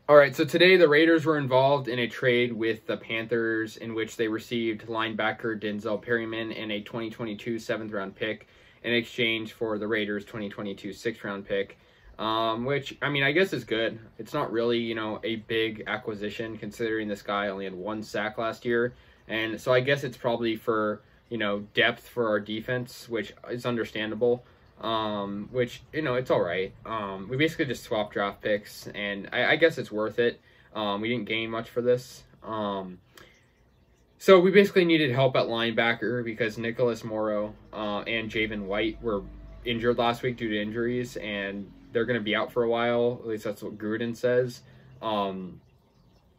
All right, so today the Raiders were involved in a trade with the Panthers in which they received linebacker Denzel Perryman and a 2022 7th-round pick in exchange for the Raiders' 2022 6th-round pick, which, I mean, I guess is good. It's not really, a big acquisition considering this guy only had 1 sack last year, and so I guess it's probably for, depth for our defense, which is understandable. Which, it's all right. We basically just swapped draft picks, and I guess it's worth it. We didn't gain much for this. So we basically needed help at linebacker because Nicholas Morrow and Javen White were injured last week due to injuries, and they're going to be out for a while. At least that's what Gruden says.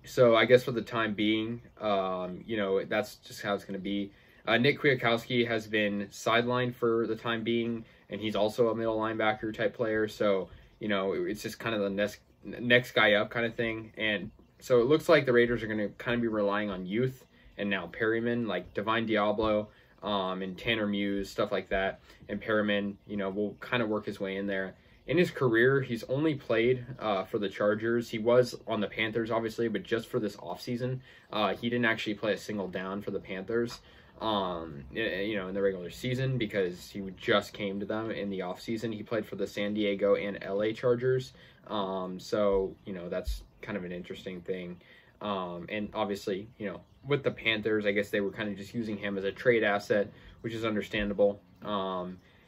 So I guess for the time being, that's just how it's going to be. Nick Kwiatkowski has been sidelined for the time being, and he's also a middle linebacker type player. So, it's just kind of the next guy up kind of thing. And so it looks like the Raiders are going to kind of be relying on youth and now Perryman, like Divine Diablo, and Tanner Muse, stuff like that. And Perryman, will kind of work his way in there. In his career, he's only played for the Chargers. He was on the Panthers, obviously, but just for this offseason. He didn't actually play a single down for the Panthers. In the regular season because he just came to them in the offseason. He played for the San Diego and LA Chargers. So, that's kind of an interesting thing. And obviously, with the Panthers, I guess they were kind of just using him as a trade asset, which is understandable.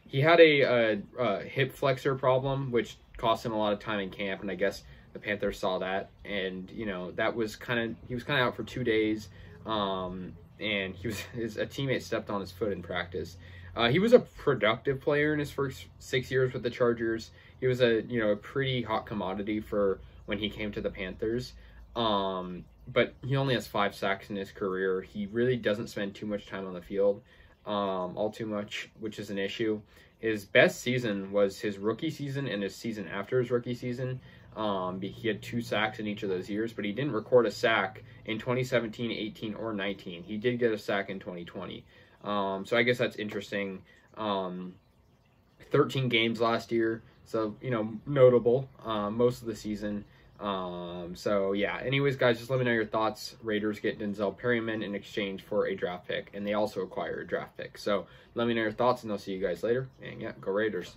He had a hip flexor problem, which cost him a lot of time in camp, and I guess the Panthers saw that. And, that was he was kind of out for 2 days. And a teammate stepped on his foot in practice. He was a productive player in his first 6 years with the Chargers. He was a pretty hot commodity for when he came to the Panthers. But he only has 5 sacks in his career. He really doesn't spend too much time on the field, all too much, which is an issue. His best season was his rookie season and his season after his rookie season. He had 2 sacks in each of those years, but he didn't record a sack in 2017, 18, or 19. He did get a sack in 2020. So I guess that's interesting. 13 games last year, so, notable most of the season. So, yeah. Anyways, guys, just let me know your thoughts. Raiders get Denzel Perryman in exchange for a draft pick, and they also acquire a draft pick. So let me know your thoughts, and I'll see you guys later. And, yeah, go Raiders.